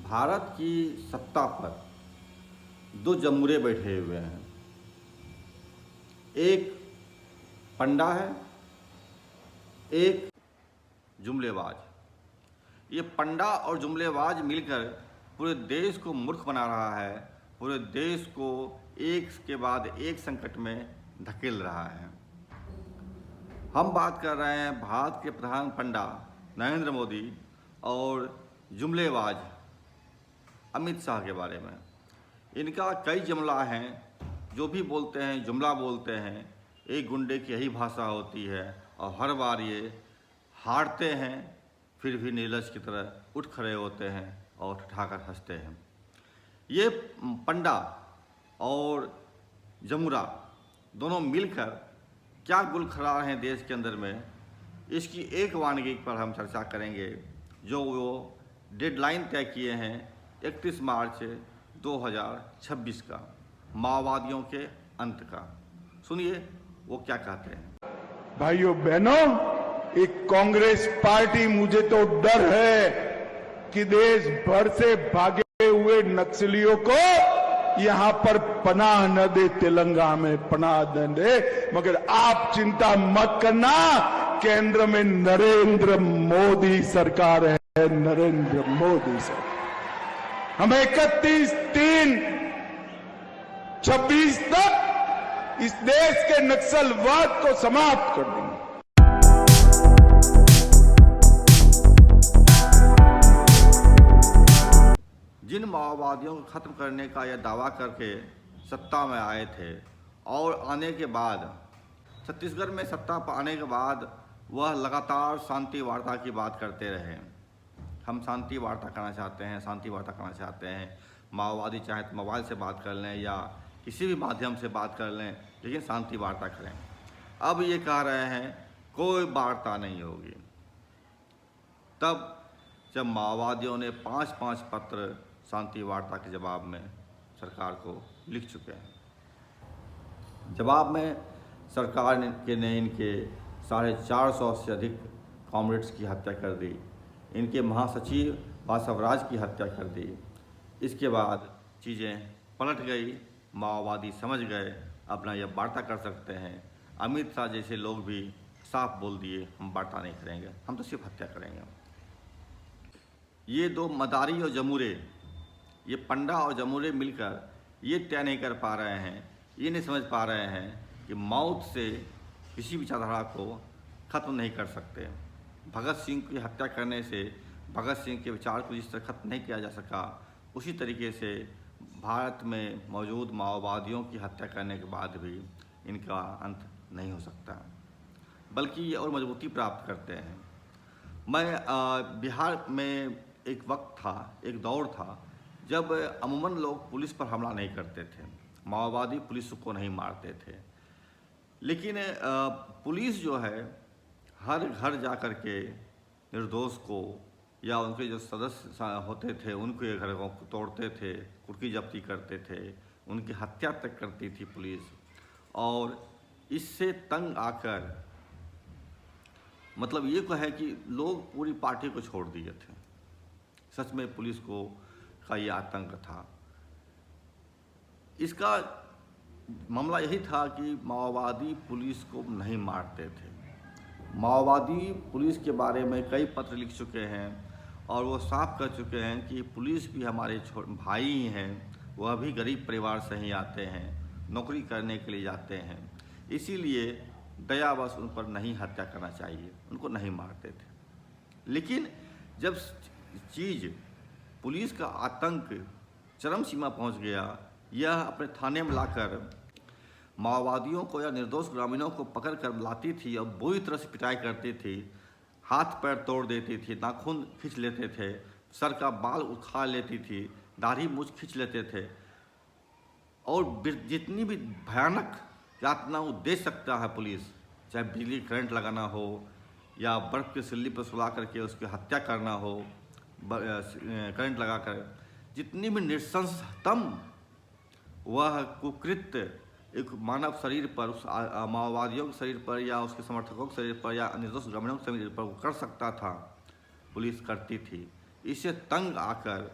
भारत की सत्ता पर दो जमूरे बैठे हुए हैं। एक पंडा है, एक जुमलेबाज। ये पंडा और जुमलेबाज मिलकर पूरे देश को मूर्ख बना रहा है, पूरे देश को एक के बाद एक संकट में धकेल रहा है। हम बात कर रहे हैं भारत के प्रधान पंडा नरेंद्र मोदी और जुमलेबाज अमित शाह के बारे में। इनका कई जुमला हैं, जो भी बोलते हैं जुमला बोलते हैं। एक गुंडे की यही भाषा होती है और हर बार ये हारते हैं, फिर भी नीलज की तरह उठ खड़े होते हैं और ठठाकर हंसते हैं। ये पंडा और जमुरा दोनों मिलकर क्या गुल खड़ा रहे हैं देश के अंदर में, इसकी एक वानगी पर हम चर्चा करेंगे, जो वो डेडलाइन तय किए हैं 31 मार्च 2026 का, माओवादियों के अंत का। सुनिए वो क्या कहते हैं। भाइयों बहनों, एक कांग्रेस पार्टी, मुझे तो डर है कि देश भर से भागे हुए नक्सलियों को यहां पर पनाह न दे, तेलंगाना में पनाह न दे। मगर आप चिंता मत करना, केंद्र में नरेंद्र मोदी सरकार है, नरेंद्र मोदी सरकार। हम 31/3/26 तक इस देश के नक्सलवाद को समाप्त कर देंगे। जिन माओवादियों को खत्म करने का यह दावा करके सत्ता में आए थे और आने के बाद छत्तीसगढ़ में सत्ता पर आने के बाद वह लगातार शांति वार्ता की बात करते रहे। हम शांति वार्ता करना चाहते हैं, शांति वार्ता करना चाहते हैं। माओवादी चाहे तो मोबाइल से बात कर लें या किसी भी माध्यम से बात कर लें, लेकिन शांति वार्ता करें। अब ये कह रहे हैं कोई वार्ता नहीं होगी। तब जब माओवादियों ने 5-5 पत्र शांति वार्ता के जवाब में सरकार को लिख चुके हैं। जवाब में सरकार ने इनके 450 से अधिक कॉमरेड्स की हत्या कर दी, इनके महासचिव बासवराज की हत्या कर दी। इसके बाद चीज़ें पलट गई, माओवादी समझ गए अपना यह वार्ता कर सकते हैं। अमित शाह जैसे लोग भी साफ बोल दिए हम वार्ता नहीं करेंगे, हम तो सिर्फ हत्या करेंगे। ये दो मदारी और जमूरे, ये पंडा और जमूरे मिलकर ये तय नहीं कर पा रहे हैं, ये नहीं समझ पा रहे हैं कि मौत से किसी विचारधारा को ख़त्म नहीं कर सकते। भगत सिंह की हत्या करने से भगत सिंह के विचार को जिस तरह खत्म नहीं किया जा सका, उसी तरीके से भारत में मौजूद माओवादियों की हत्या करने के बाद भी इनका अंत नहीं हो सकता, बल्कि ये और मजबूती प्राप्त करते हैं। मैं बिहार में एक वक्त था, एक दौर था जब अमूमन लोग पुलिस पर हमला नहीं करते थे, माओवादी पुलिस को नहीं मारते थे, लेकिन पुलिस जो है हर घर जा कर के निर्दोष को या उनके जो सदस्य होते थे उनके घरों को तोड़ते थे, कुर्की जब्ती करते थे, उनकी हत्या तक करती थी पुलिस। और इससे तंग आकर मतलब ये है कि लोग पूरी पार्टी को छोड़ दिए थे। सच में पुलिस को का ये आतंक था। इसका मामला यही था कि माओवादी पुलिस को नहीं मारते थे। माओवादी पुलिस के बारे में कई पत्र लिख चुके हैं और वो साफ कर चुके हैं कि पुलिस भी हमारे भाई ही हैं, वह भी गरीब परिवार से ही आते हैं, नौकरी करने के लिए जाते हैं, इसीलिए दयावश उन पर नहीं हत्या करना चाहिए, उनको नहीं मारते थे। लेकिन जब चीज़ पुलिस का आतंक चरम सीमा पहुंच गया, यह अपने थाने में लाकर माओवादियों को या निर्दोष ग्रामीणों को पकड़ कर लाती थी और बुरी तरह से पिटाई करती थी, हाथ पैर तोड़ देती थी, नाखून खींच लेते थे, सर का बाल उखाड़ लेती थी, दाढ़ी मूछ खींच लेते थे, और जितनी भी भयानक यातना वो दे सकता है पुलिस, चाहे बिजली करंट लगाना हो या बर्फ़ की सिल्ली पर सुला करके उसकी हत्या करना हो, करंट लगाकर, जितनी भी नृशंसतम वह कुकृत्य एक मानव शरीर पर, उस माओवादियों के शरीर पर या उसके समर्थकों के शरीर पर या निर्दोष ग्रामीणों के शरीर पर वो कर सकता था, पुलिस करती थी। इससे तंग आकर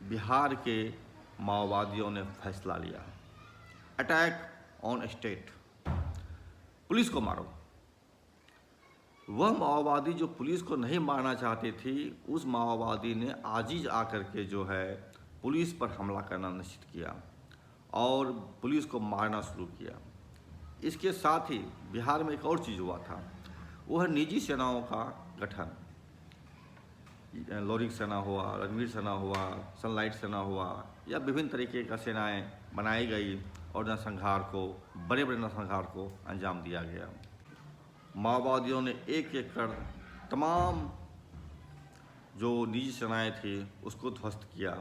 बिहार के माओवादियों ने फैसला लिया, अटैक ऑन स्टेट, पुलिस को मारो। वह माओवादी जो पुलिस को नहीं मारना चाहती थी, उस माओवादी ने आजीज आकर के जो है पुलिस पर हमला करना निश्चित किया और पुलिस को मारना शुरू किया। इसके साथ ही बिहार में एक और चीज़ हुआ था, वह निजी सेनाओं का गठन, लॉरिक सेना हुआ, रणवीर सेना हुआ, सनलाइट सेना हुआ, या विभिन्न तरीके का सेनाएं बनाई गई और नरसंहार को, बड़े बड़े नरसंहार को अंजाम दिया गया। माओवादियों ने एक एक कर तमाम जो निजी सेनाएं थी उसको ध्वस्त किया।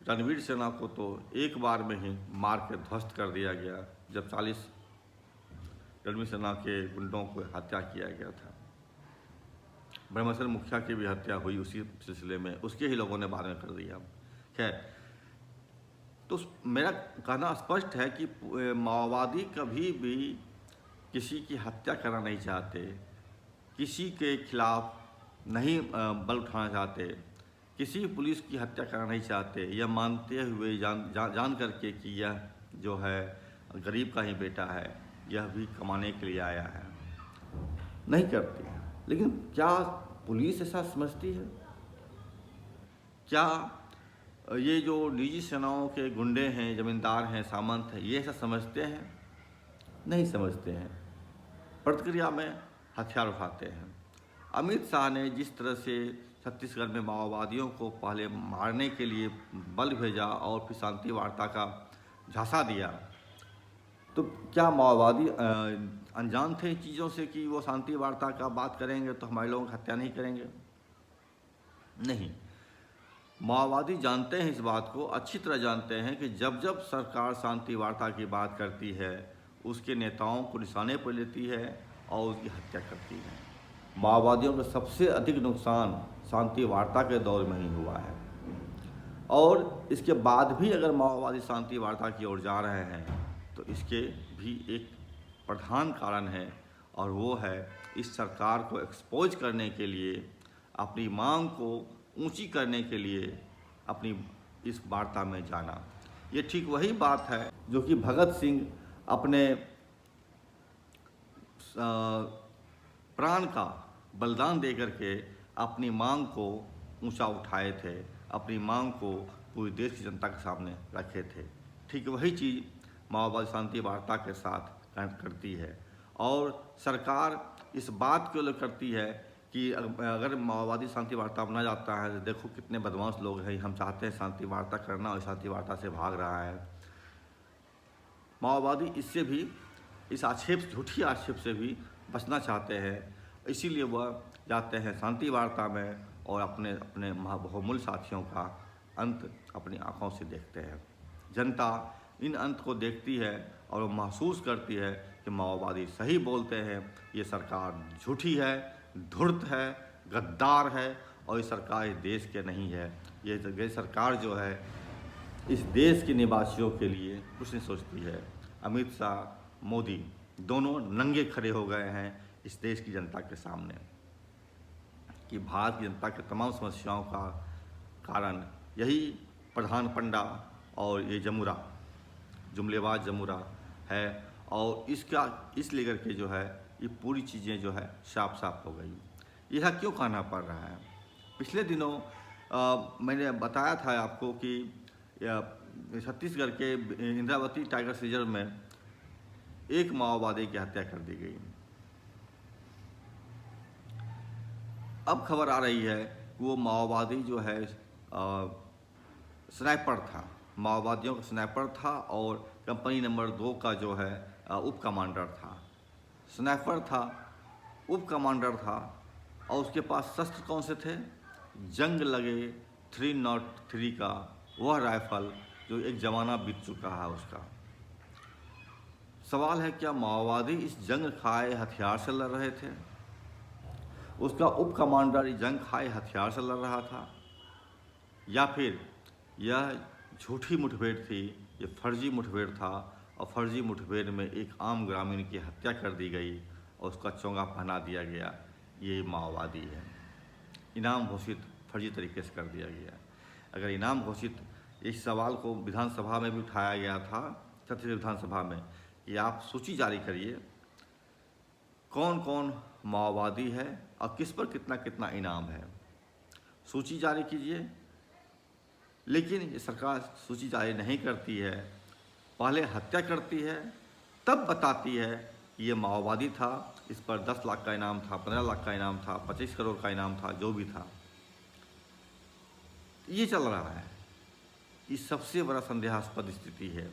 रणवीर सेना को तो एक बार में ही मार के ध्वस्त कर दिया गया जब 40 रणवीर सेना के गुंडों को हत्या किया गया था। ब्रह्मसर मुखिया की भी हत्या हुई उसी सिलसिले में, उसके ही लोगों ने बाद में कर दिया। खैर, तो मेरा कहना स्पष्ट है कि माओवादी कभी भी किसी की हत्या करना नहीं चाहते, किसी के खिलाफ नहीं बल उठाना चाहते, किसी पुलिस की हत्या करना नहीं चाहते, यह मानते हुए जान करके कि यह जो है गरीब का ही बेटा है, यह भी कमाने के लिए आया है, नहीं करती। लेकिन क्या पुलिस ऐसा समझती है? क्या ये जो निजी सेनाओं के गुंडे हैं, जमींदार हैं, सामंत हैं, ये ऐसा समझते हैं? नहीं समझते हैं। प्रतिक्रिया में हथियार उठाते हैं। अमित शाह ने जिस तरह से छत्तीसगढ़ में माओवादियों को पहले मारने के लिए बल भेजा और फिर शांति वार्ता का झांसा दिया, तो क्या माओवादी अनजान थे चीज़ों से कि वो शांति वार्ता का बात करेंगे तो हमारे लोगों की हत्या नहीं करेंगे? नहीं, माओवादी जानते हैं, इस बात को अच्छी तरह जानते हैं कि जब जब सरकार शांति वार्ता की बात करती है, उसके नेताओं को निशाने पर लेती है और उसकी हत्या करती है। माओवादियों का सबसे अधिक नुकसान शांति वार्ता के दौर में ही हुआ है, और इसके बाद भी अगर माओवादी शांति वार्ता की ओर जा रहे हैं तो इसके भी एक प्रधान कारण है, और वो है इस सरकार को एक्सपोज करने के लिए, अपनी मांग को ऊंची करने के लिए अपनी इस वार्ता में जाना। ये ठीक वही बात है जो कि भगत सिंह अपने प्राण का बलिदान दे करके अपनी मांग को ऊंचा उठाए थे, अपनी मांग को पूरी देश की जनता के सामने रखे थे। ठीक वही चीज़ माओवादी शांति वार्ता के साथ करती है, और सरकार इस बात को लेकर करती है कि अगर माओवादी शांति वार्ता बना जाता है तो देखो कितने बदमाश लोग हैं, हम चाहते हैं शांति वार्ता करना और शांति वार्ता से भाग रहा है। माओवादी इससे भी, इस आक्षेप, झूठी आक्षेप से भी बचना चाहते हैं, इसीलिए वह जाते हैं शांति वार्ता में और अपने अपने बहुमूल्य साथियों का अंत अपनी आंखों से देखते हैं। जनता इन अंत को देखती है और वो महसूस करती है कि माओवादी सही बोलते हैं, ये सरकार झूठी है, धूर्त है, गद्दार है, और ये सरकार इस देश के नहीं है। ये सरकार जो है इस देश के निवासियों के लिए कुछ नहीं सोचती है। अमित शाह, मोदी दोनों नंगे खड़े हो गए हैं इस देश की जनता के सामने कि भारत की जनता के तमाम समस्याओं का कारण यही प्रधान पंडा और ये जमुरा, जुमलेबाज जमुरा है, और इसका इस लेकर के जो है ये पूरी चीज़ें जो है साफ साफ हो गई। यह क्यों कहना पड़ रहा है? पिछले दिनों मैंने बताया था आपको कि छत्तीसगढ़ के इंद्रावती टाइगर रिजर्व में एक माओवादी की हत्या कर दी गई। अब खबर आ रही है कि वो माओवादी जो है स्नाइपर था, माओवादियों का स्नाइपर था और कंपनी नंबर 2 का जो है उप कमांडर था। स्नाइपर था, उप कमांडर था, और उसके पास शस्त्र कौन से थे? जंग लगे 303 का वह राइफल जो एक ज़माना बीत चुका है उसका। सवाल है, क्या माओवादी इस जंग खाए हथियार से लड़ रहे थे? उसका उप कमांडर जंग खाए हथियार से लड़ रहा था, या फिर यह झूठी मुठभेड़ थी, ये फर्जी मुठभेड़ था, और फर्जी मुठभेड़ में एक आम ग्रामीण की हत्या कर दी गई और उसका चोंगा पहना दिया गया, ये माओवादी है। इनाम घोषित फर्जी तरीके से कर दिया गया। अगर इनाम घोषित, इस सवाल को विधानसभा में भी उठाया गया था, छत्तीसगढ़ विधानसभा में, कि आप सूची जारी करिए कौन कौन माओवादी है और किस पर कितना कितना इनाम है, सूची जारी कीजिए। लेकिन ये सरकार सूची जारी नहीं करती है, पहले हत्या करती है, तब बताती है कि ये माओवादी था, इस पर 10 लाख का इनाम था, 15 लाख का इनाम था, 25 करोड़ का इनाम था, जो भी था। ये चल रहा है। ये सबसे बड़ा संदेहास्पद स्थिति है।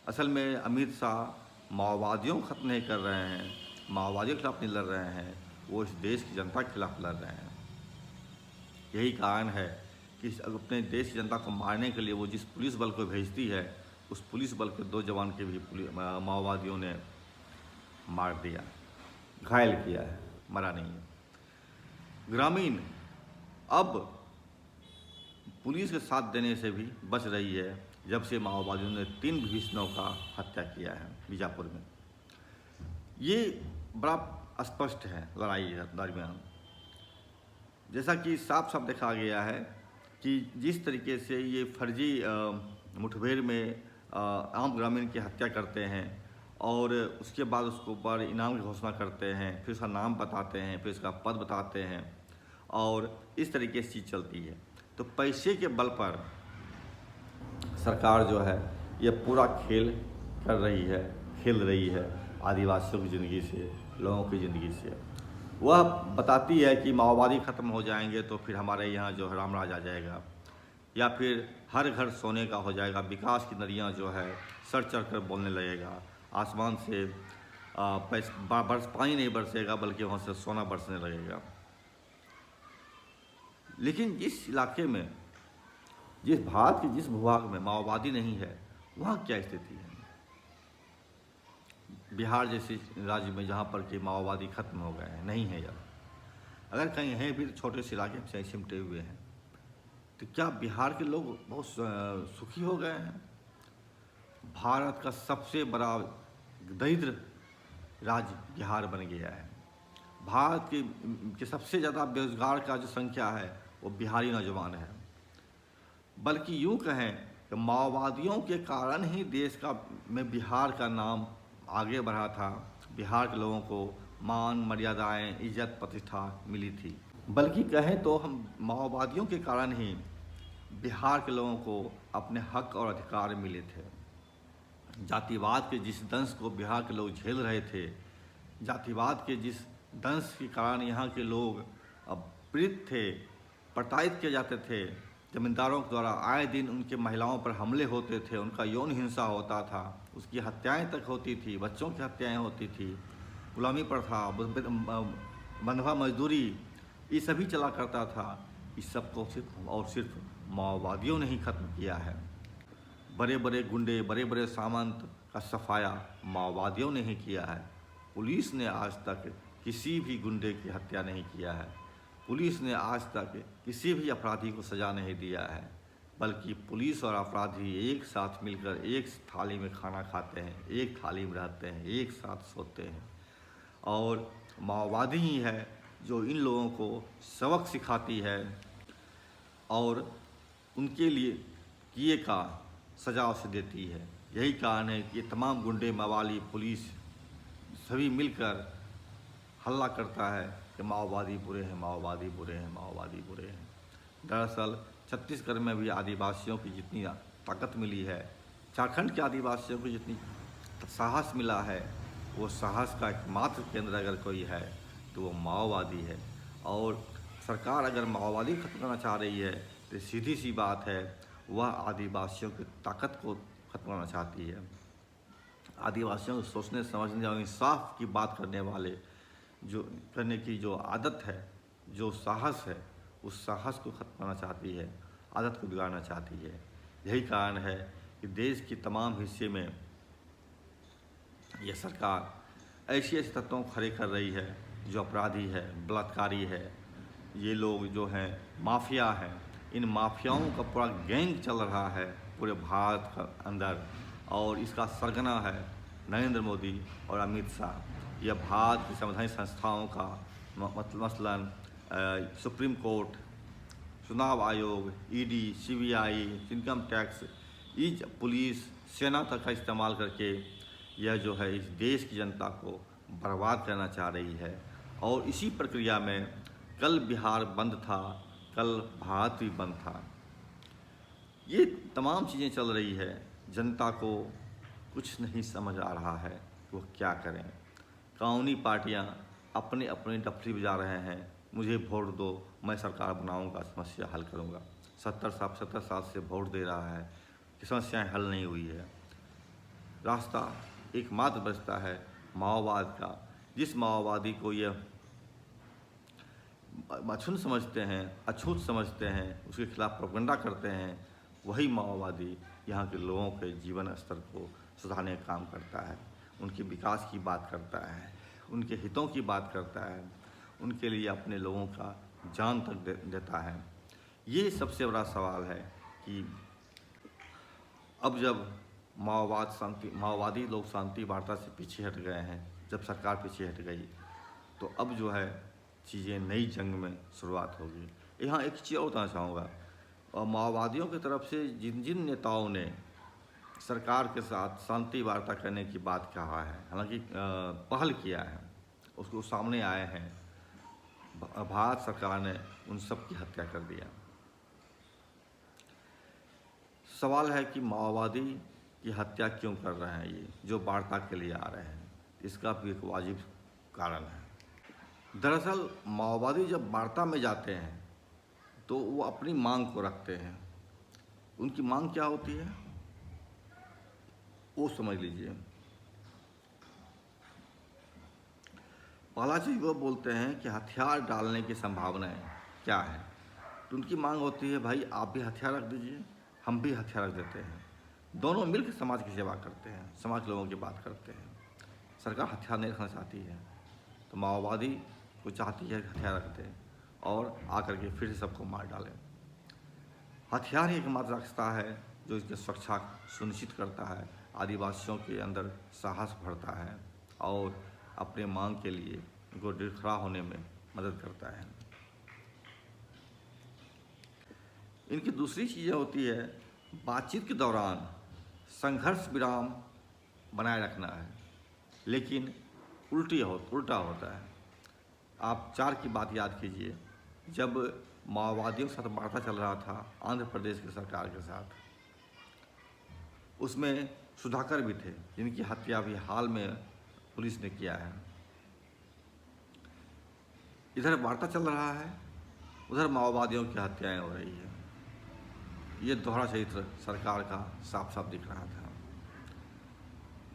असल में अमित शाह माओवादियों को ख़त्म नहीं कर रहे हैं, माओवादियों के खिलाफ नहीं लड़ रहे हैं, वो इस देश की जनता के खिलाफ लड़ रहे हैं। यही कारण है कि अपने देश की जनता को मारने के लिए वो जिस पुलिस बल को भेजती है, उस पुलिस बल के 2 जवान के भी माओवादियों ने मार दिया, घायल किया है, मरा नहीं है। ग्रामीण अब पुलिस के साथ देने से भी बच रही है, जब से माओवादियों ने 3 विभीषणों का हत्या किया है बीजापुर में। ये बड़ा स्पष्ट है लड़ाई के दरमियान, जैसा कि साफ साफ देखा गया है कि जिस तरीके से ये फर्जी मुठभेड़ में आम ग्रामीण की हत्या करते हैं और उसके बाद उसके ऊपर इनाम की घोषणा करते हैं, फिर उसका नाम बताते हैं, फिर उसका पद बताते हैं और इस तरीके से चीज़ चलती है। तो पैसे के बल पर सरकार जो है ये पूरा खेल कर रही है, खेल रही है आदिवासियों की ज़िंदगी से, लोगों की ज़िंदगी से। वह बताती है कि माओवादी ख़त्म हो जाएंगे तो फिर हमारे यहाँ जो है राम राज आ जाएगा, या फिर हर घर सोने का हो जाएगा, विकास की नदियाँ जो है सर चढ़ कर बोलने लगेगा, आसमान से पानी नहीं बरसेगा बल्कि वहाँ से सोना बरसने लगेगा। लेकिन जिस इलाके में, जिस भारत के जिस भूभाग में माओवादी नहीं है, वहाँ क्या स्थिति है? बिहार जैसे राज्य में जहाँ पर कि माओवादी खत्म हो गए हैं, नहीं है। अगर कहीं हैं भी तो छोटे से इलाके से सिमटे हुए हैं, तो क्या बिहार के लोग बहुत सुखी हो गए हैं? भारत का सबसे बड़ा दरिद्र राज्य बिहार बन गया है। भारत के सबसे ज़्यादा बेरोजगार का जो संख्या है वो बिहारी नौजवान है। बल्कि यूँ कहें कि माओवादियों के कारण ही देश का में बिहार का नाम आगे बढ़ा था, बिहार के लोगों को मान मर्यादाएं, इज्जत प्रतिष्ठा मिली थी। बल्कि कहें तो हम माओवादियों के कारण ही बिहार के लोगों को अपने हक और अधिकार मिले थे। जातिवाद के जिस दंश को बिहार के लोग झेल रहे थे, जातिवाद के जिस दंश के कारण यहाँ के लोग अब पीड़ित थे, प्रताड़ित किए जाते थे, जमींदारों के द्वारा आए दिन उनके महिलाओं पर हमले होते थे, उनका यौन हिंसा होता था, उसकी हत्याएं तक होती थी, बच्चों की हत्याएं होती थी, गुलामी प्रथा, बंधुआ मजदूरी, ये सभी चला करता था। इस सब को सिर्फ और सिर्फ माओवादियों ने ही खत्म किया है। बड़े बड़े गुंडे, बड़े बड़े सामंत का सफाया माओवादियों ने ही किया है। पुलिस ने आज तक किसी भी गुंडे की हत्या नहीं किया है, पुलिस ने आज तक किसी भी अपराधी को सज़ा नहीं दिया है, बल्कि पुलिस और अपराधी एक साथ मिलकर एक थाली में खाना खाते हैं, एक थाली में रहते हैं, एक साथ सोते हैं। और माओवादी ही है जो इन लोगों को सबक सिखाती है और उनके लिए किए का सजा उसे देती है। यही कारण है कि ये तमाम गुंडे, मवाली, पुलिस सभी मिलकर हल्ला करता है कि माओवादी बुरे हैं, माओवादी बुरे हैं, माओवादी बुरे हैं। दरअसल छत्तीसगढ़ में भी आदिवासियों की जितनी ताकत मिली है, झारखंड के आदिवासियों को जितनी साहस मिला है, वो साहस का एकमात्र केंद्र अगर कोई है तो वो माओवादी है। और सरकार अगर माओवादी खत्म करना चाह रही है तो सीधी सी बात है, वह आदिवासियों की ताकत को खत्म करना चाहती है। आदिवासियों को सोचने समझने और इंसाफ की बात करने वाले जो करने की जो आदत है, जो साहस है, उस साहस को खत्म करना चाहती है, आदत को बिगाड़ना चाहती है। यही कारण है कि देश के तमाम हिस्से में यह सरकार ऐसे ऐसे तत्वों को खड़े कर रही है जो अपराधी है, बलात्कारी है, ये लोग जो हैं माफिया हैं। इन माफियाओं का पूरा गैंग चल रहा है पूरे भारत का अंदर, और इसका सरगना है नरेंद्र मोदी और अमित शाह। यह भारत की संवैधानिक संस्थाओं का मसलन सुप्रीम चुनाव आयोग, ED, CBI, income tax, police, सेना तक का इस्तेमाल करके यह जो है इस देश की जनता को बर्बाद करना चाह रही है। और इसी प्रक्रिया में कल बिहार बंद था, कल भारत भी बंद था। ये तमाम चीज़ें चल रही है, जनता को कुछ नहीं समझ आ रहा है कि वो क्या करें। कानूनी पार्टियां अपने अपने डफली बजा रहे हैं, मुझे वोट दो, मैं सरकार बनाऊंगा, समस्या हल करूंगा। 70 साल से वोट दे रहा है कि समस्याएं हल नहीं हुई है। रास्ता एकमात्र बचता है माओवाद का। जिस माओवादी को ये अछूत समझते हैं, उसके खिलाफ प्रोपेगेंडा करते हैं, वही माओवादी यहाँ के लोगों के जीवन स्तर को सुधारने का काम करता है, उनके विकास की बात करता है, उनके हितों की बात करता है, उनके लिए अपने लोगों का जान तक देता है। ये सबसे बड़ा सवाल है कि अब जब माओवादी लोग शांति वार्ता से पीछे हट गए हैं, जब सरकार पीछे हट गई, तो अब जो है चीज़ें नई जंग में शुरुआत होगी। यहाँ एक चीज़ और बताना चाहूँगा, और माओवादियों की तरफ से जिन जिन नेताओं ने सरकार के साथ शांति वार्ता करने की बात कहा है, हालांकि पहल किया है, उसको सामने आए हैं, भारत सरकार ने उन सब की हत्या कर दिया। सवाल है कि माओवादी की हत्या क्यों कर रहे हैं ये जो वार्ता के लिए आ रहे हैं, इसका भी एक वाजिब कारण है। दरअसल माओवादी जब वार्ता में जाते हैं तो वो अपनी मांग को रखते हैं। उनकी मांग क्या होती है वो समझ लीजिए। पहला चीज़ वो बोलते हैं कि हथियार डालने की संभावनाएं क्या है, तो उनकी मांग होती है भाई आप भी हथियार रख दीजिए, हम भी हथियार रख देते हैं, दोनों मिलकर समाज की सेवा करते हैं, समाज लोगों की बात करते हैं। सरकार हथियार नहीं रखना चाहती है, तो माओवादी को चाहती है कि हथियार रख दें और आकर के फिर से सबको मार डालें। हथियार ही एकमात्र रास्ता है जो इसकी सुरक्षा सुनिश्चित करता है, आदिवासियों के अंदर साहस भरता है और अपने मांग के लिए उनको खड़ा होने में मदद करता है। इनकी दूसरी चीज़ें होती है, बातचीत के दौरान संघर्ष विराम बनाए रखना है, लेकिन उल्टा होता है। आप 4 की बात याद कीजिए, जब माओवादियों के साथ वार्ता चल रहा था आंध्र प्रदेश की सरकार के साथ, उसमें सुधाकर भी थे जिनकी हत्या भी हाल में पुलिस ने किया है। इधर वार्ता चल रहा है, उधर माओवादियों की हत्याएं हो रही है। ये दोहरा चरित्र सरकार का साफ साफ दिख रहा था।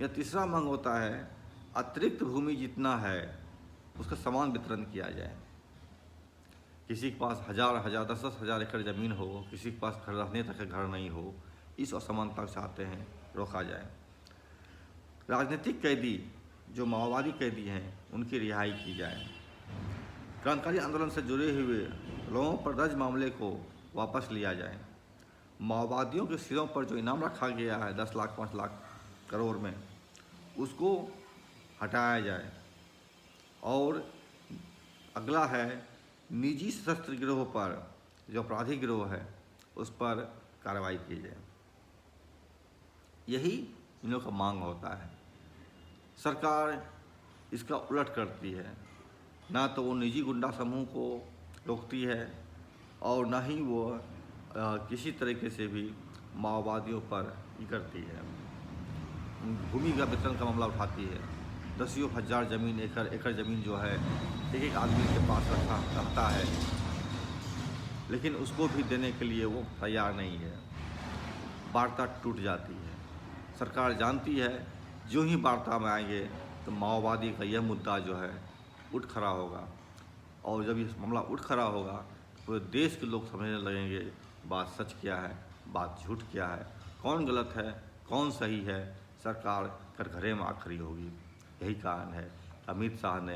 यह तीसरा मांग होता है, अतिरिक्त भूमि जितना है उसका समान वितरण किया जाए। किसी के पास 1000 10 हज़ार एकड़ ज़मीन हो, किसी के पास घर रहने तक घर नहीं हो, इस असमानता को चाहते हैं रोका जाए। राजनीतिक कैदी जो माओवादी कैदी हैं उनकी रिहाई की जाए। क्रांतिकारी आंदोलन से जुड़े हुए लोगों पर दर्ज मामले को वापस लिया जाए। माओवादियों के सिरों पर जो इनाम रखा गया है 10 लाख 5 लाख करोड़ में, उसको हटाया जाए। और अगला है, निजी सशस्त्र गिरोह पर जो आपराधिक गिरोह है उस पर कार्रवाई की जाए। यही इन लोगों का मांग होता है। सरकार इसका उलट करती है, ना तो वो निजी गुंडा समूह को रोकती है और ना ही वो किसी तरीके से भी माओवादियों पर करती है। भूमि का वितरण का मामला उठाती है। 10 हज़ार ज़मीन एकड़ ज़मीन जो है एक आदमी के पास रहता है, लेकिन उसको भी देने के लिए वो तैयार नहीं है। वार्ता टूट जाती है। सरकार जानती है जो ही वार्ता में आएंगे तो माओवादी का यह मुद्दा जो है उठ खड़ा होगा, और जब ये मामला उठ खड़ा होगा तो पूरे देश के लोग समझने लगेंगे बात सच क्या है, बात झूठ क्या है, कौन गलत है, कौन सही है। सरकार कटघरे में आ खड़ी होगी। यही कारण है अमित शाह ने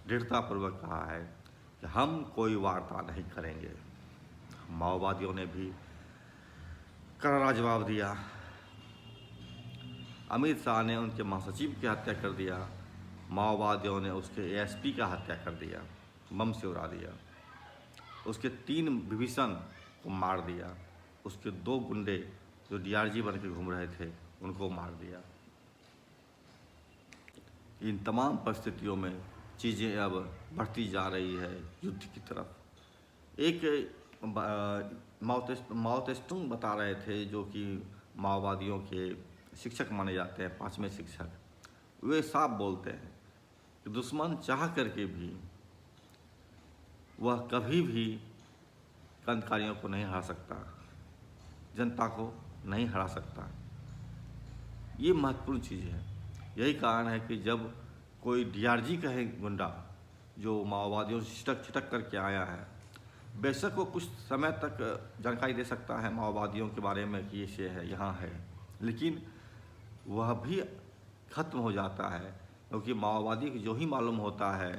दृढ़तापूर्वक कहा है कि हम कोई वार्ता नहीं करेंगे। माओवादियों ने भी करारा जवाब दिया। अमित शाह ने उनके महासचिव की हत्या कर दिया, माओवादियों ने उसके एएसपी का हत्या कर दिया, बम से उड़ा दिया। उसके 3 विभीषण उसको मार दिया। उसके 2 गुंडे जो डीआरजी बन के घूम रहे थे उनको मार दिया। इन तमाम परिस्थितियों में चीज़ें अब बढ़ती जा रही है युद्ध की तरफ। एक माओ त्से-तुंग बता रहे थे, जो कि माओवादियों के शिक्षक माने जाते हैं, 5वें शिक्षक। वे साफ बोलते हैं कि दुश्मन चाह करके भी वह कभी भी क्रांतिकारियों को नहीं हरा सकता, जनता को नहीं हरा सकता। ये महत्वपूर्ण चीज़ है। यही कारण है कि जब कोई डीआरजी कहे गुंडा जो माओवादियों से छिटक करके आया है, बेशक वो कुछ समय तक जानकारी दे सकता है माओवादियों के बारे में कि ये है, यहाँ है, लेकिन वह भी खत्म हो जाता है, क्योंकि माओवादी को जो ही मालूम होता है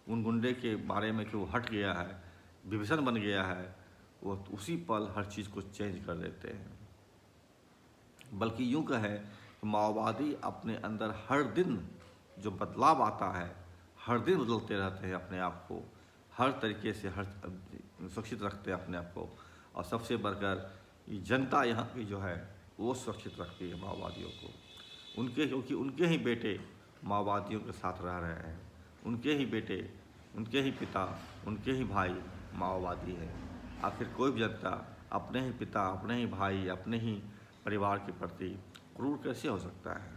उन गुंडे के बारे में कि वो हट गया है, विभीषण बन गया है, वो उसी पल हर चीज़ को चेंज कर देते हैं। बल्कि यूँ कहे कि माओवादी अपने अंदर हर दिन जो बदलाव आता है, हर दिन बदलते रहते हैं अपने आप को, हर तरीके से हर सुरक्षित रखते हैं अपने आप को। और सबसे बढ़कर जनता यहाँ की जो है वो सुरक्षित रखती है माओवादियों को। क्योंकि उनके ही बेटे माओवादियों के साथ रह रहे हैं, उनके ही बेटे, उनके ही पिता, उनके ही भाई माओवादी हैं। आखिर कोई भी जनता अपने ही पिता, अपने ही भाई, अपने ही परिवार के प्रति क्रूर कैसे हो सकता है?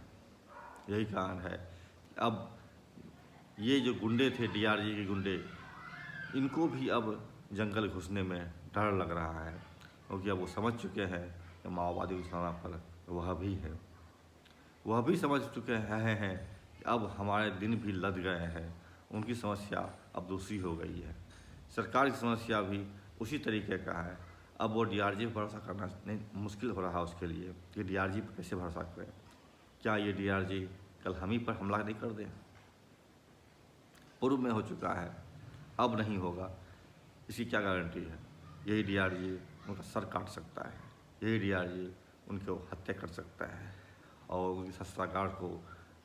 यही कारण है अब ये जो गुंडे थे, डीआरजी के गुंडे, इनको भी अब जंगल घुसने में डर लग रहा है, क्योंकि अब वो समझ चुके हैं कि माओवादी के समय पर वह भी समझ चुके हैं कि अब हमारे दिन भी लद गए हैं। उनकी समस्या अब दूसरी हो गई है। सरकार की समस्या भी उसी तरीके का है। अब वो डीआरजी पर भरोसा करना नहीं, मुश्किल हो रहा है उसके लिए कि डीआरजी पर कैसे भरोसा करें। क्या ये डीआरजी कल हम ही पर हमला नहीं कर दें? पूर्व में हो चुका है, अब नहीं होगा, इसकी क्या गारंटी है? यही डीआरजी उनका सर काट सकता है, यही डीआरजी उनको हत्या कर सकता है और उनके शस्त्रागार को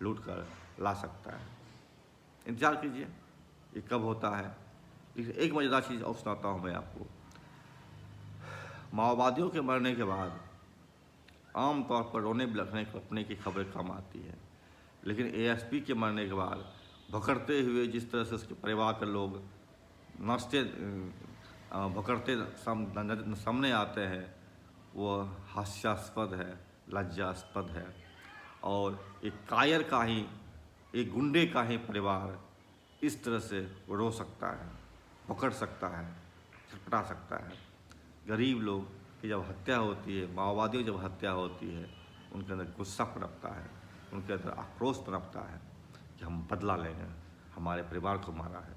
लूट कर ला सकता है। इंतजार कीजिए ये कब होता है। एक मज़ेदार चीज़ और सुनाता हूँ मैं आपको। माओवादियों के मरने के बाद आम तौर पर रोने बिलखने कपने की खबरें कम आती है, लेकिन एएसपी के मरने के बाद भुकरते हुए जिस तरह से उसके परिवार के लोग नाचते भुकरते सामने आते हैं, वो हास्यास्पद है, लज्जास्पद है। और एक कायर का ही, एक गुंडे का ही परिवार इस तरह से रो सकता है, पकड़ सकता है, छटपटा सकता है। गरीब लोग की जब हत्या होती है, माओवादियों जब हत्या होती है, उनके अंदर गुस्सा पनपता है, उनके अंदर आक्रोश पनपता है कि हम बदला लेंगे, हमारे परिवार को मारा है।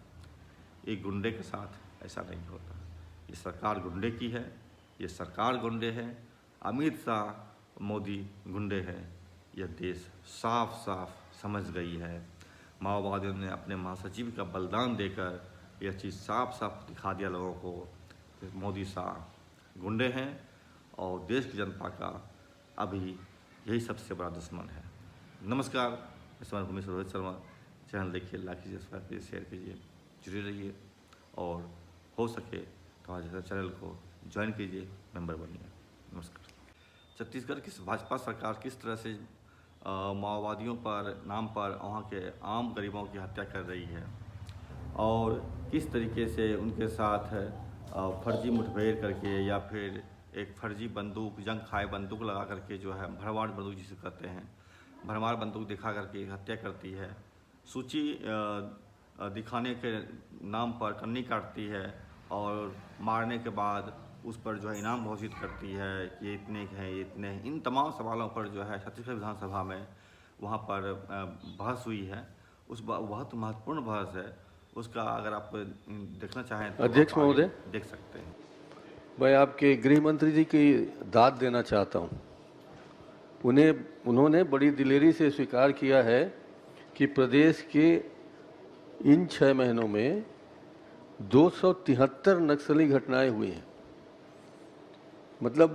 एक गुंडे के साथ ऐसा नहीं होता। ये सरकार गुंडे की है, ये सरकार गुंडे है, अमित शाह मोदी गुंडे हैं। यह देश साफ साफ समझ गई है। माओवादियों ने अपने महासचिव का बलिदान देकर यह चीज़ साफ साफ दिखा दिया लोगों को कि मोदी शाह गुंडे हैं और देश की जनता का अभी यही सबसे बड़ा दुश्मन है। नमस्कार, मैं समरभूमि से रोहित शर्मा। चैनल देखिए, लाइक कीजिए, सब्सक्राइब कीजिए, शेयर कीजिए, जुड़े रहिए और हो सके तो हमारे चैनल को ज्वाइन कीजिए, मेंबर बनिए। नमस्कार। छत्तीसगढ़ की भाजपा सरकार किस तरह से माओवादियों पर नाम पर वहाँ के आम गरीबों की हत्या कर रही है और किस तरीके से उनके साथ फर्जी मुठभेड़ करके या फिर एक फर्जी बंदूक, जंग खाए बंदूक लगा करके जो है भरमार बंदूक जिसे कहते हैं, भरमार बंदूक दिखा करके हत्या करती है। सूची दिखाने के नाम पर कन्नी काटती है और मारने के बाद उस पर जो है इनाम घोषित करती है कि ये इतने हैं, ये इतने हैं। इन तमाम सवालों पर जो है छत्तीसगढ़ विधानसभा में वहाँ पर बहस हुई है। उस बहुत महत्वपूर्ण बहस है। उसका अगर आप देखना चाहें तो अध्यक्ष महोदय, देख सकते हैं। मैं आपके गृह मंत्री जी की दाद देना चाहता हूं। उन्होंने बड़ी दिलेरी से स्वीकार किया है कि प्रदेश के इन 6 महीनों में 273 नक्सली घटनाएं हुई हैं। मतलब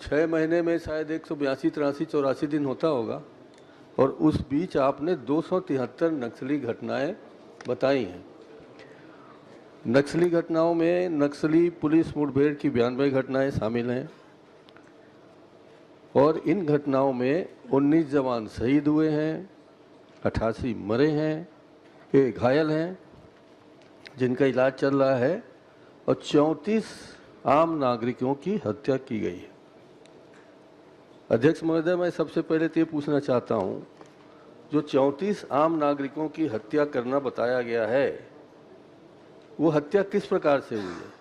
6 महीने में शायद 182, 83, 84 दिन होता होगा और उस बीच आपने 273 नक्सली घटनाएं बताई हैं। नक्सली घटनाओं में नक्सली पुलिस मुठभेड़ की 92 घटनाएं शामिल हैं और इन घटनाओं में 19 जवान शहीद हुए हैं, 88 मरे हैं, एक घायल हैं जिनका इलाज चल रहा है और 34 आम नागरिकों की हत्या की गई है। अध्यक्ष महोदय, मैं सबसे पहले तो ये पूछना चाहता हूँ, जो 34 आम नागरिकों की हत्या करना बताया गया है, वो हत्या किस प्रकार से हुई है?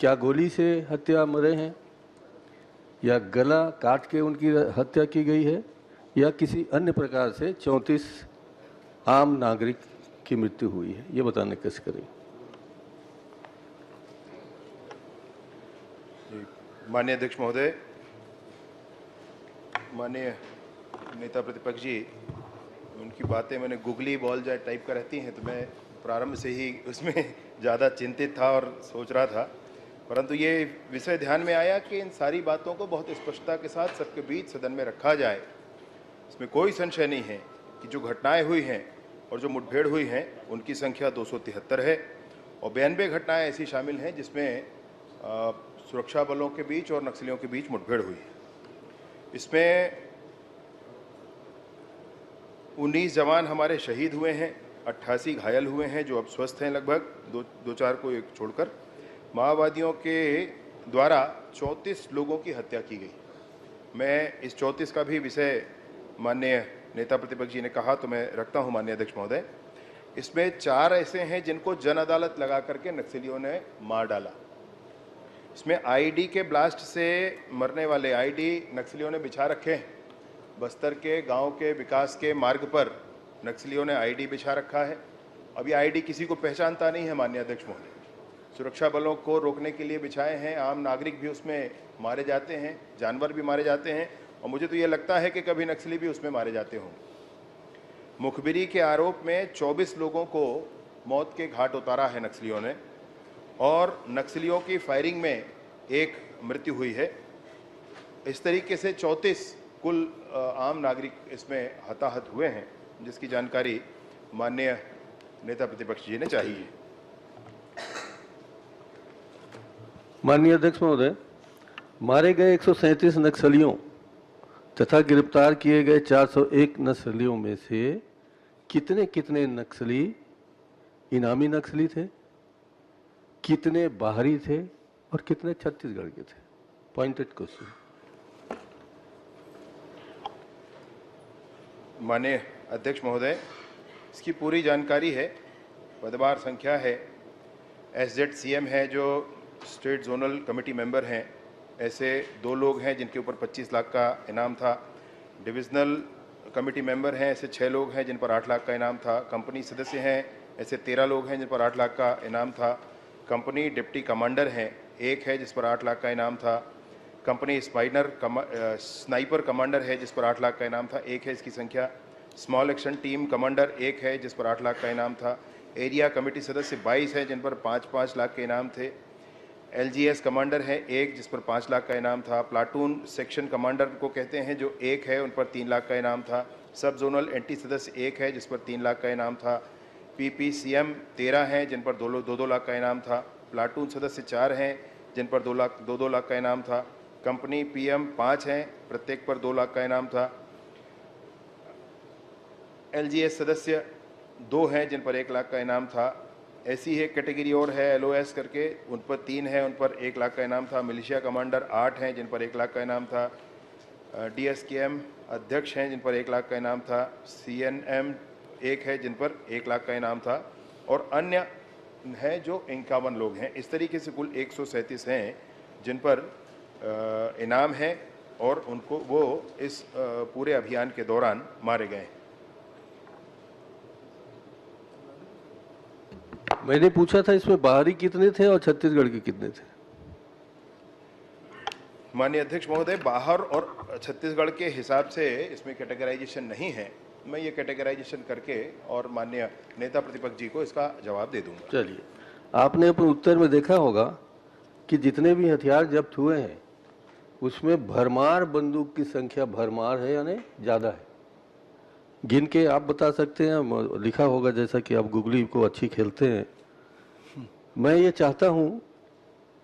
क्या गोली से हत्या मरे हैं या गला काट के उनकी हत्या की गई है या किसी अन्य प्रकार से 34 आम नागरिक की मृत्यु हुई है? ये बताने कैसे करें? माननीय अध्यक्ष महोदय, माननीय नेता प्रतिपक्ष जी, उनकी बातें मैंने गूगली बॉल जाए टाइप कर रहती हैं, तो मैं प्रारंभ से ही उसमें ज़्यादा चिंतित था और सोच रहा था, परंतु ये विषय ध्यान में आया कि इन सारी बातों को बहुत स्पष्टता के साथ सबके बीच सदन में रखा जाए। इसमें कोई संशय नहीं है कि जो घटनाएं हुई हैं और जो मुठभेड़ हुई हैं उनकी संख्या 273 है और 92 घटनाएं ऐसी शामिल हैं जिसमें सुरक्षा बलों के बीच और नक्सलियों के बीच मुठभेड़ हुई है। इसमें 19 जवान हमारे शहीद हुए हैं, 88 घायल हुए हैं जो अब स्वस्थ हैं, लगभग दो चार को एक छोड़कर। माओवादियों के द्वारा 34 लोगों की हत्या की गई। मैं इस 34 का भी विषय माननीय नेता प्रतिपक्ष जी ने कहा तो मैं रखता हूं माननीय अध्यक्ष महोदय। इसमें 4 ऐसे हैं जिनको जन अदालत लगा करके नक्सलियों ने मार डाला। इसमें आईडी के ब्लास्ट से मरने वाले आईडी नक्सलियों ने बिछा रखे हैं। बस्तर के गांव के विकास के मार्ग पर नक्सलियों ने आईडी बिछा रखा है। अभी आईडी किसी को पहचानता नहीं है माननीय अध्यक्ष महोदय। सुरक्षा बलों को रोकने के लिए बिछाए हैं, आम नागरिक भी उसमें मारे जाते हैं, जानवर भी मारे जाते हैं और मुझे तो ये लगता है कि कभी नक्सली भी उसमें मारे जाते होंगे। मुखबिरी के आरोप में 24 लोगों को मौत के घाट उतारा है नक्सलियों ने और नक्सलियों की फायरिंग में एक मृत्यु हुई है। इस तरीके से 34 कुल आम नागरिक इसमें हताहत हुए हैं, जिसकी जानकारी माननीय नेता प्रतिपक्ष जी ने चाहिए। माननीय अध्यक्ष महोदय, मारे गए 137 नक्सलियों तथा गिरफ्तार किए गए 401 नक्सलियों में से कितने नक्सली इनामी नक्सली थे, कितने बाहरी थे और कितने छत्तीसगढ़ के थे? Pointed question. माननीय अध्यक्ष महोदय, इसकी पूरी जानकारी है, पदभार संख्या है, SZCM है जो स्टेट जोनल कमेटी मेंबर हैं, ऐसे 2 लोग हैं जिनके ऊपर 25 लाख का इनाम था। डिविजनल कमेटी मेंबर हैं, ऐसे 6 लोग हैं जिन पर 8 लाख का इनाम था। कंपनी सदस्य हैं, ऐसे 13 लोग हैं जिन पर 8 लाख का इनाम था। कंपनी डिप्टी कमांडर हैं, 1 है जिस पर 8 लाख का इनाम था। कंपनी स्नाइपर कमांडर है जिस पर 8 लाख का इनाम था, 1 है इसकी संख्या। स्मॉल एक्शन टीम कमांडर 1 है जिस पर 8 लाख का इनाम था। एरिया कमेटी सदस्य 22 हैं जिन पर 5-5 लाख के इनाम थे। LGS कमांडर है 1 जिस पर 5 लाख का इनाम था। प्लाटून सेक्शन कमांडर को कहते हैं जो 1 है, उन पर 3 लाख का इनाम था। सब जोनल एंटी सदस्य 1 है जिस पर 3 लाख का इनाम था। PPCM 13 हैं जिन पर 2 लाख का इनाम था। प्लाटून सदस्य 4 हैं जिन पर 2 लाख का इनाम था। कंपनी PM 5 हैं, प्रत्येक पर 2 लाख का इनाम था। LGS सदस्य 2 हैं जिन पर 1 लाख का इनाम था। ऐसी है कैटेगरी और है LOS करके, उन पर 3 हैं, उन पर 1 लाख का इनाम था। मिलिशिया कमांडर 8 हैं जिन पर 1 लाख का इनाम था। DSKM अध्यक्ष हैं जिन पर 1 लाख का इनाम था। CNM 1 है जिन पर 1 लाख का इनाम था और अन्य हैं जो 51 लोग हैं। इस तरीके से कुल 137 हैं जिन पर इनाम है और उनको वो इस पूरे अभियान के दौरान मारे गए हैं। मैंने पूछा था इसमें बाहरी कितने थे और छत्तीसगढ़ के कितने थे? माननीय अध्यक्ष महोदय, बाहर और छत्तीसगढ़ के हिसाब से इसमें कैटेगराइजेशन नहीं है। मैं ये कैटेगराइजेशन करके और माननीय नेता प्रतिपक्ष जी को इसका जवाब दे दूंगा। चलिए, आपने अपने उत्तर में देखा होगा कि जितने भी हथियार जब्त हुए हैं उसमें भरमार बंदूक की संख्या भरमार है यानी ज़्यादा है। गिन के आप बता सकते हैं? लिखा होगा, जैसा कि आप गूगली को अच्छी खेलते हैं, मैं ये चाहता हूं,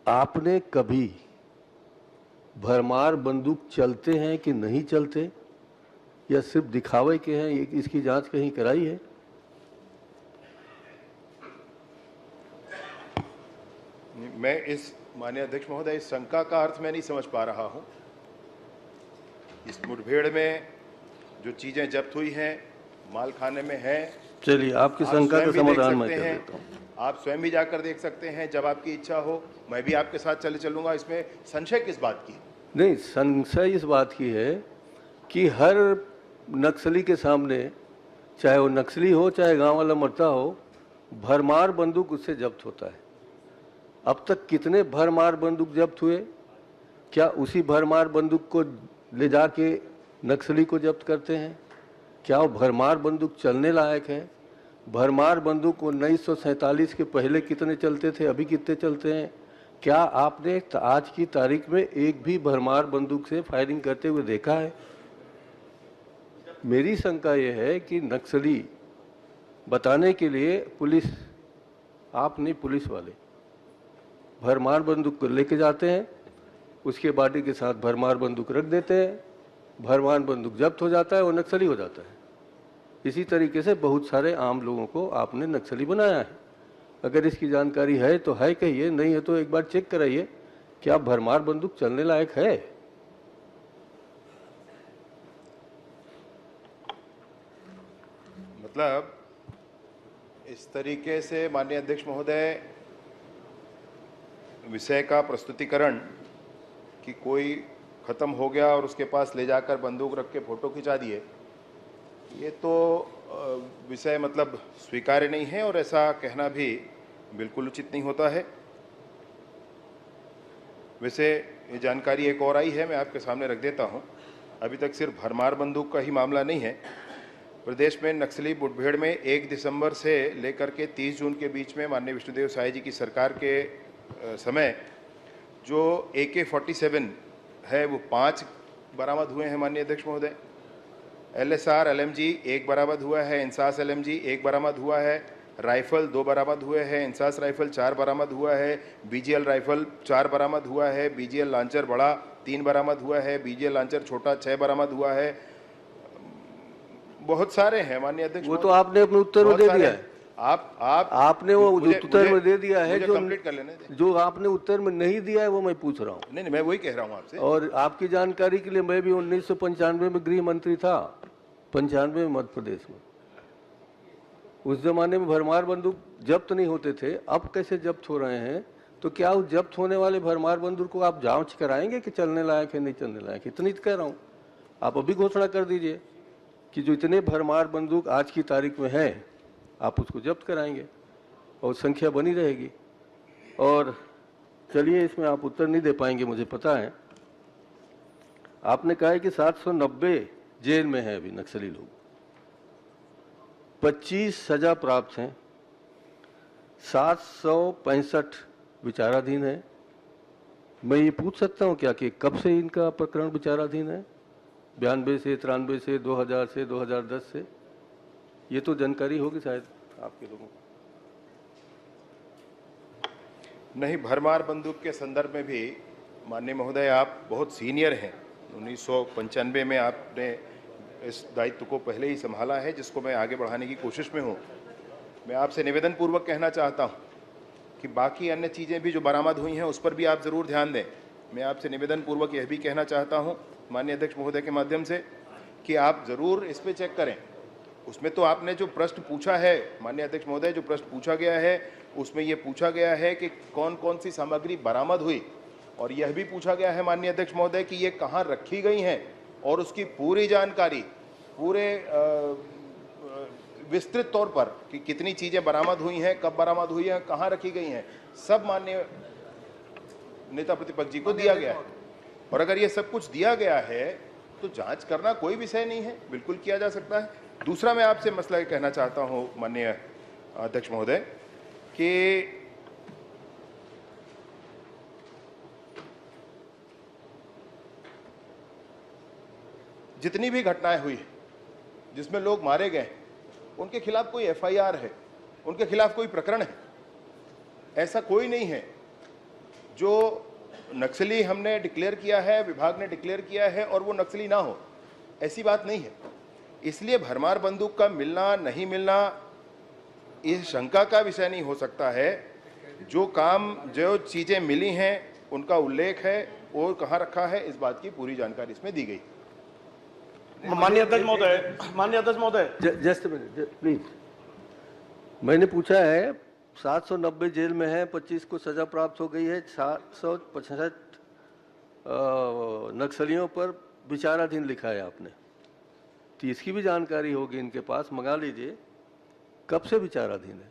आपने कभी भरमार बंदूक चलते हैं कि नहीं चलते, या सिर्फ दिखावे के हैं, इसकी जांच कहीं कराई है? मैं इस माननीय अध्यक्ष महोदय, इस शंका का अर्थ मैं नहीं समझ पा रहा हूं। इस मुठभेड़ में जो चीजें जब्त हुई हैं, माल खाने में है। चलिए, आपकी आप शंका स्वयं का भी देख समाधान मैं सकते कर हैं। देता हूं। आप स्वयं भी जाकर देख सकते हैं, जब आपकी इच्छा हो मैं भी आपके साथ चलूंगा। इसमें संशय किस बात की? नहीं, संशय इस बात की है कि हर नक्सली के सामने, चाहे वो नक्सली हो चाहे गांव वाला मरता हो, भरमार बंदूक उससे जब्त होता है। अब तक कितने भरमार बंदूक जब्त हुए? क्या उसी भरमार बंदूक को ले जाके नक्सली को जब्त करते हैं? क्या वो भरमार बंदूक चलने लायक है? भरमार बंदूक 1947 के पहले कितने चलते थे, अभी कितने चलते हैं? क्या आपने आज की तारीख में एक भी भरमार बंदूक से फायरिंग करते हुए देखा है? मेरी शंका यह है कि नक्सली बताने के लिए पुलिस, आप नहीं, पुलिस वाले भरमार बंदूक को लेके जाते हैं, उसके बॉडी के साथ भरमार बंदूक रख देते हैं, भरमार बंदूक जब्त हो जाता है, वो नक्सली हो जाता है। इसी तरीके से बहुत सारे आम लोगों को आपने नक्सली बनाया है। अगर इसकी जानकारी है तो है कहिए, नहीं है तो एक बार चेक कराइए, क्या भरमार बंदूक चलने लायक है? मतलब इस तरीके से माननीय अध्यक्ष महोदय, विषय का प्रस्तुतिकरण कि कोई खत्म हो गया और उसके पास ले जाकर बंदूक रख के फोटो खिंचा दिए, ये तो विषय मतलब स्वीकार्य नहीं है और ऐसा कहना भी बिल्कुल उचित नहीं होता है। वैसे ये जानकारी एक और आई है, मैं आपके सामने रख देता हूँ। अभी तक सिर्फ भरमार बंदूक का ही मामला नहीं है। प्रदेश में नक्सली मुठभेड़ में 1 दिसंबर से लेकर के 30 जून के बीच में माननीय विष्णुदेव साय जी की सरकार के समय जो AK-47 है वो 5 बरामद हुए हैं माननीय अध्यक्ष महोदय। LSR LMG 1 बरामद हुआ है, इंसास LMG 1 बरामद हुआ है, राइफल 2 बरामद हुए हैं, इंसास राइफल 4 बरामद हुआ है, BGL राइफल 4 बरामद हुआ है, BGL लांचर बड़ा 3 बरामद हुआ है, BGL लांचर छोटा 6 बरामद हुआ है। बहुत सारे हैं माननीय अध्यक्ष। वो तो आपने अपने उत्तर में दे दिया है। आपने वो उत्तर में दे दिया है, जो कंप्लीट कर लेने दें। जो आपने उत्तर में नहीं दिया है वो मैं पूछ रहा हूँ। नहीं, मैं वही कह रहा हूँ आपसे। और आपकी जानकारी के लिए, मैं भी 1995 में गृह मंत्री था, 95 में मध्य प्रदेश में। उस जमाने में भरमार बंदूक जब्त नहीं होते थे, अब कैसे जब्त हो रहे हैं? तो क्या उस जब्त होने वाले भरमार बंदूक को आप जांच कराएंगे कि चलने लायक है नहीं चलने लायक? इतनी कह रहा हूँ, आप अभी घोषणा कर दीजिए कि जो इतने भरमार बंदूक आज की तारीख में है, आप उसको जब्त कराएंगे और संख्या बनी रहेगी। और चलिए, इसमें आप उत्तर नहीं दे पाएंगे, मुझे पता है। आपने कहा है कि 790 जेल में है अभी नक्सली लोग, 25 सजा प्राप्त हैं, 765 विचाराधीन है। मैं ये पूछ सकता हूँ क्या कि कब से इनका प्रकरण विचाराधीन है? 92 से, 93 से, 2000 से, 2010 से? ये तो जानकारी होगी शायद आपके लोगों को। नहीं, भरमार बंदूक के संदर्भ में भी माननीय महोदय आप बहुत सीनियर हैं। 1995 में आपने इस दायित्व को पहले ही संभाला है, जिसको मैं आगे बढ़ाने की कोशिश में हूँ। मैं आपसे निवेदन पूर्वक कहना चाहता हूँ कि बाकी अन्य चीज़ें भी जो बरामद हुई हैं उस पर भी आप ज़रूर ध्यान दें। मैं आपसे निवेदन पूर्वक यह भी कहना चाहता हूँ माननीय अध्यक्ष महोदय के माध्यम से कि आप ज़रूर इस पर चेक करें। उसमें तो आपने जो प्रश्न पूछा है माननीय अध्यक्ष महोदय, जो प्रश्न पूछा गया है उसमें यह पूछा गया है कि कौन कौन सी सामग्री बरामद हुई, और यह भी पूछा गया है माननीय अध्यक्ष महोदय कि ये कहाँ रखी गई हैं, और उसकी पूरी जानकारी पूरे विस्तृत तौर पर कि कितनी चीज़ें बरामद हुई हैं, कब बरामद हुई हैं, कहाँ रखी गई हैं, सब माननीय नेता प्रतिपक्ष जी को दिया गया है। और अगर ये सब कुछ दिया गया है तो जांच करना कोई विषय नहीं है, बिल्कुल किया जा सकता है। दूसरा, मैं आपसे मसला ये कहना चाहता हूँ माननीय अध्यक्ष महोदय कि जितनी भी घटनाएं हुई जिसमें लोग मारे गए, उनके खिलाफ कोई FIR है, उनके खिलाफ कोई प्रकरण है, ऐसा कोई नहीं है जो नक्सली हमने डिक्लेयर किया है, विभाग ने डिक्लेयर किया है और वो नक्सली ना हो, ऐसी बात नहीं है। इसलिए भरमार बंदूक का मिलना नहीं मिलना इस शंका का विषय नहीं हो सकता है। जो चीज़ें मिली हैं उनका उल्लेख है और कहाँ रखा है, इस बात की पूरी जानकारी इसमें दी गई। माननीय अध्यक्ष महोदय, जस्ट मिनट प्लीज। मैंने पूछा है 790 जेल में है, 25 को सजा प्राप्त हो गई है, 765 नक्सलियों पर विचाराधीन लिखा है आपने, तो इसकी भी जानकारी होगी इनके पास, मंगा लीजिए कब से विचाराधीन है।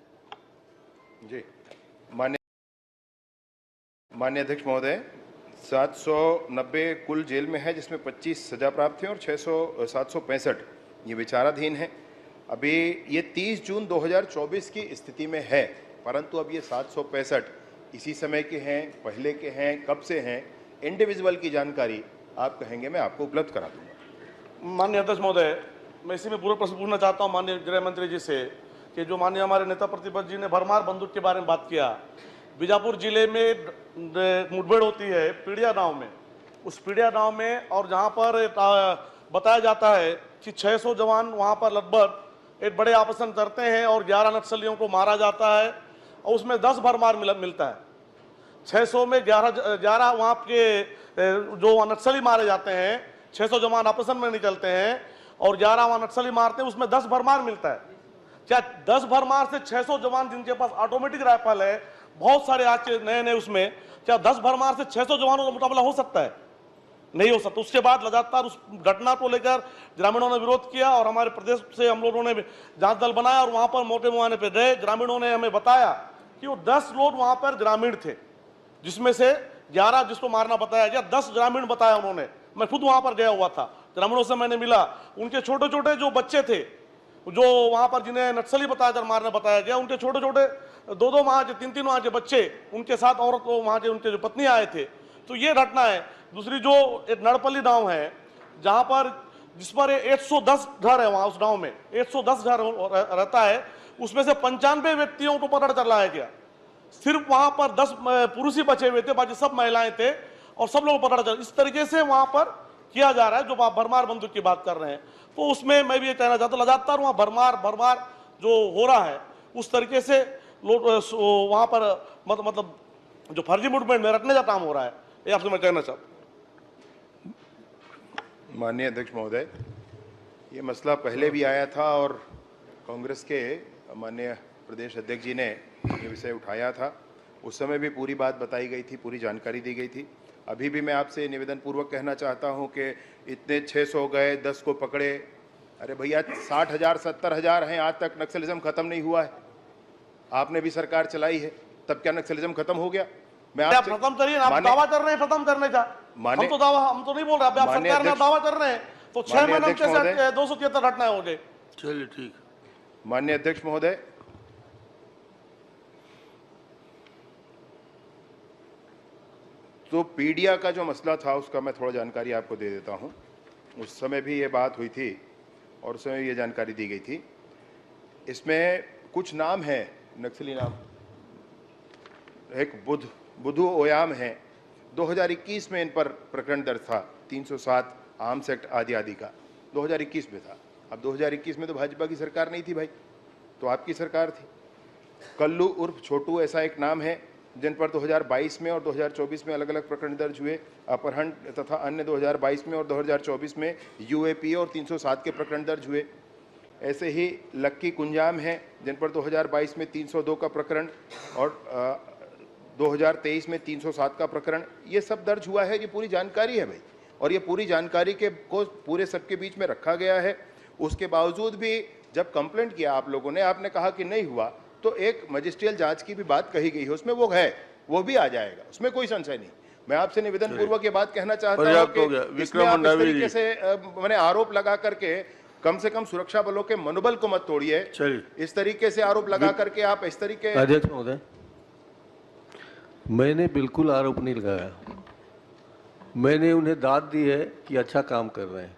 जी माननीय अध्यक्ष महोदय, 790 कुल जेल में है जिसमें 25 सजा प्राप्त थे और 765 ये विचाराधीन है। अभी ये 30 जून 2024 की स्थिति में है, परंतु अब ये 765 इसी समय के हैं, पहले के हैं, कब से हैं, इंडिविजुअल की जानकारी आप कहेंगे मैं आपको उपलब्ध करा दूंगा। माननीय अध्यक्ष महोदय, मैं इसी में पूरा प्रश्न पूछना चाहता हूं माननीय गृह मंत्री जी से कि जो माननीय हमारे नेता प्रतिपक्ष जी ने भरमार बंदूक के बारे में बात किया, बीजापुर जिले में मुठभेड़ होती है पीड़िया गांव में, उस पीड़िया गांव में, और जहां पर बताया जाता है कि 600 जवान वहां पर लगभग एक बड़े ऑपरेशन करते हैं और 11 नक्सलियों को मारा जाता है और उसमें 10 भरमार मिलता है। 600 में 11 वहाँ के जो नक्सली मारे जाते हैं, 600 जवान ऑपरेशन में निकलते हैं और 11 वहाँ नक्सली मारते हैं, उसमें 10 भरमार मिलता है। क्या 10 भरमार से 600 जवान जिनके पास ऑटोमेटिक राइफल है, बहुत सारे आज के नए उसमें, क्या 10 भरमार से 600 जवानों का मुकाबला हो सकता है? नहीं हो सकता। उसके बाद लगातार उस घटना को लेकर ग्रामीणों ने विरोध किया और हमारे प्रदेश से हम लोगों ने जांच दल बनाया और वहां पर मोटे मुआयने पे गए। ग्रामीणों ने हमें बताया कि वो 10 लोग वहां पर ग्रामीण थे, जिसमें से 11 जिसको मारना बताया गया, 10 ग्रामीण बताया उन्होंने। मैं खुद वहां पर गया हुआ था, ग्रामीणों से मैंने मिला, उनके छोटे छोटे जो बच्चे थे जो वहां पर जिन्हें नक्सली बताकर मारना बताया गया, उनके छोटे छोटे 2-2 माह के 3-3 माह के बच्चे, उनके साथ औरत वहां के उनके जो पत्नी आए थे। तो ये घटना है। दूसरी जो एक नड़पल्ली गांव है जहां पर जिस पर 110 घर है, वहां उस गांव में 110 घर रहता है, उसमें से 95 व्यक्तियों को पकड़ कर लाया गया। सिर्फ वहां पर 10 पुरुष ही बचे हुए थे, बाकी सब महिलाएं थे और सब लोग पकड़ कर, इस तरीके से वहां पर किया जा रहा है। जो आप भरमार बंदूक की बात कर रहे हैं, तो उसमें मैं भी ये कहना चाहता हूं, लगातार वहां भरमार जो हो रहा है, उस तरीके से लोग वहां पर मतलब जो फर्जी मूवमेंट में रखने का काम हो रहा है, ये आपसे मैं कहना चाहता हूं। माननीय अध्यक्ष महोदय, ये मसला पहले भी आया था और कांग्रेस के माननीय प्रदेश अध्यक्ष जी ने ये विषय उठाया था। उस समय भी पूरी बात बताई गई थी, पूरी जानकारी दी गई थी। अभी भी मैं आपसे निवेदन पूर्वक कहना चाहता हूं कि इतने 600 गए, 10 को पकड़े। अरे भैया 60,000 70,000 हैं, आज तक नक्सलिज्म खत्म नहीं हुआ है। आपने भी सरकार चलाई है, तब क्या नक्सलिज्म खत्म हो गया? मैं आप खत्म करिए, आप दावा कर रहे हैं खत्म करने का। हम तो नहीं बोल रहे, आप सरकार ने दावा कर रहे हैं, तो 6 महीने में कैसे 273 घटनाएं हो गई? चलिए ठीक। माननीय अध्यक्ष महोदय, तो पीडिया का जो मसला था उसका मैं थोड़ा जानकारी आपको दे देता हूं। उस समय भी ये बात हुई थी और उस समय ये जानकारी दी गई थी। इसमें कुछ नाम है, नक्सली नाम, एक बुधू ओयाम है। 2021 में इन पर प्रकरण दर्ज था, 307 आर्म्स एक्ट आदि आदि का 2021 में था। अब 2021 में तो भाजपा की सरकार नहीं थी भाई, तो आपकी सरकार थी। कल्लू उर्फ छोटू ऐसा एक नाम है, जिन पर 2022 में और 2024 में अलग अलग प्रकरण दर्ज हुए। अपहरण तथा अन्य 2022 में और 2024 में यूएपी और 307 के प्रकरण दर्ज हुए। ऐसे ही लक्की कुंजाम हैं, जिन पर 2022 में 302 का प्रकरण और 2023 में 307 का प्रकरण, ये सब दर्ज हुआ है। ये पूरी जानकारी है भाई, और ये पूरी जानकारी को पूरे सबके बीच में रखा गया है। उसके बावजूद भी जब कंप्लेंट किया आप लोगों ने, आपने कहा कि नहीं हुआ, तो एक मजिस्ट्रियल जांच की भी बात कही गई है, उसमें वो है, वो भी आ जाएगा, उसमें कोई संशय नहीं। मैं आपसे निवेदन पूर्वक ये बात कहना चाहता हूं कि इसमें आप इस तरीके से मैंने आरोप लगा करके कम से कम सुरक्षा बलों के मनोबल को मत तोड़िए। इस तरीके से आरोप लगा करके आप इस तरीके। अध्यक्ष महोदय, मैंने बिल्कुल आरोप नहीं लगाया, मैंने उन्हें दाद दी है कि अच्छा काम कर रहे हैं।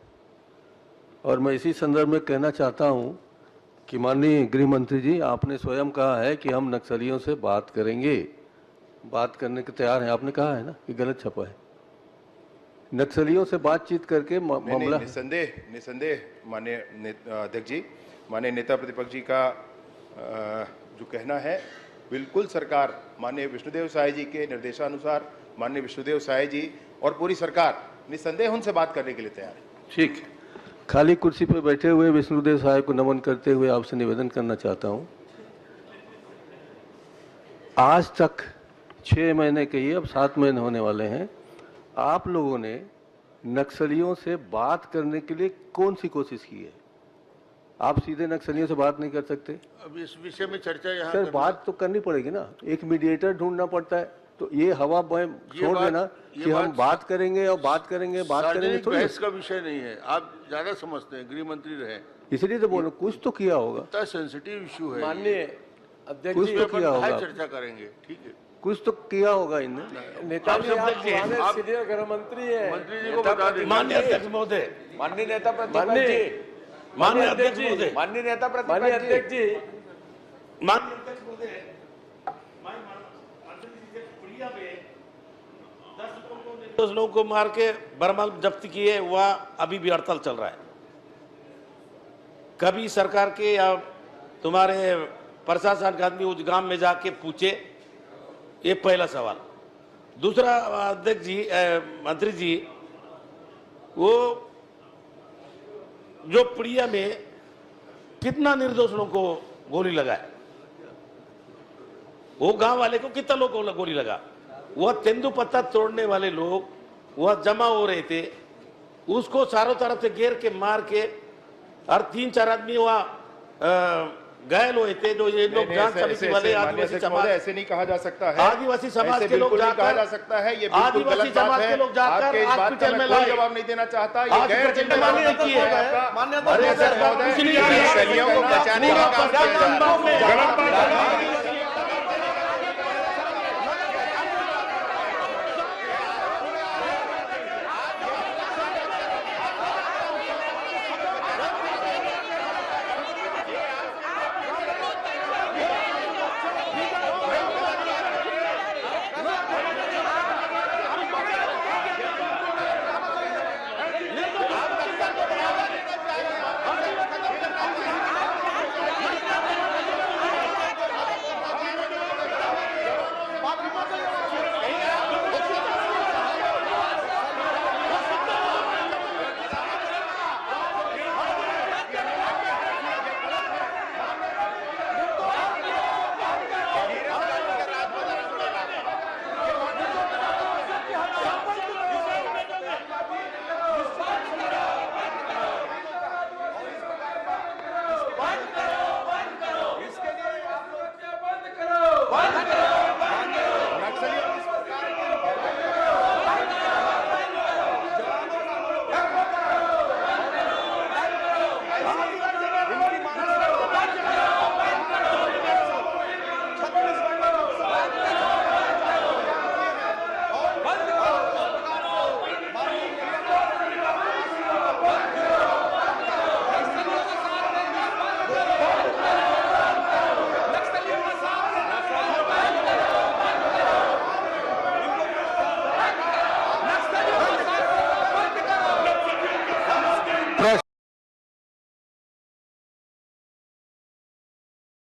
और मैं इसी संदर्भ में कहना चाहता हूं कि माननीय गृह मंत्री जी, आपने स्वयं कहा है कि हम नक्सलियों से बात करेंगे, बात करने के तैयार हैं, आपने कहा है ना कि गलत छपा है। नक्सलियों से बातचीत करके मामला निसंदेह माननीय अध्यक्ष जी, माननीय नेता प्रतिपक्ष जी का जो कहना है, बिल्कुल सरकार माननीय विष्णुदेव साय जी के निर्देशानुसार माननीय विष्णुदेव साय जी और पूरी सरकार निसंदेह उनसे बात करने के लिए तैयार है। ठीक है। खाली कुर्सी पर बैठे हुए विष्णुदेव साय को नमन करते हुए आपसे निवेदन करना चाहता हूं, आज तक 6 महीने कहिए, अब 7 महीने होने वाले हैं, आप लोगों ने नक्सलियों से बात करने के लिए कौन सी कोशिश की है? आप सीधे नक्सलियों से बात नहीं कर सकते। अब इस विषय में चर्चा यहाँ सर बात तो करनी पड़ेगी ना, एक मीडिएटर ढूंढना पड़ता है। तो ये हवा छोड़ देना कि हम बात करेंगे और बात करेंगे थोड़ी। बहस का विषय नहीं है, आप ज्यादा समझते हैं, गृह मंत्री रहे इसलिए तो बोलो, कुछ तो किया होगा। इतना सेंसिटिव इशू है, माननीय अध्यक्ष कुछ जी, तो किया होगा, चर्चा करेंगे, ठीक है। कुछ तो किया होगा इनने। नेता जी, आप सीनियर गृह मंत्री हैं, मंत्री जी को बता दें। माननीय अध्यक्ष महोदय, माननीय नेता प्रतिपक्ष जी, माननीय अध्यक्ष महोदय, माननीय नेता माननीय प्रतिपक्ष अध्यक्ष जी, जी, माननीय अध्यक्ष महोदय, दस लोगों को मार के बरमाल जब्ती किए, वह अभी भी हड़ताल चल रहा है। कभी सरकार के या तुम्हारे प्रशासन का आदमी उस गांव में जाके पूछे, ये पहला सवाल। दूसरा अध्यक्ष जी, मंत्री जी, वो जो प्रिया में कितना निर्दोष लोगों को गोली लगाए, वो गांव वाले को कितना लोगों को गोली लगा, वह तेंदुपत्ता तोड़ने वाले लोग वह जमा हो रहे थे, उसको चारों तरफ से घेर के मार के, और 3-4 आदमी वह घायल हुए थे। जो ये लोग जांच समिति वाले आदिवासी समाज, ऐसे नहीं कहा जा सकता है, आदिवासी समाज के लोग कहा जा सकता है, ये बिल्कुल गलत बात है। आपके इस बात का मैं कोई जवाब नहीं देना चाहता, ये गैर जिम्मेदारी है। माननीय सरकार को बचाने का काम किया जा रहा है।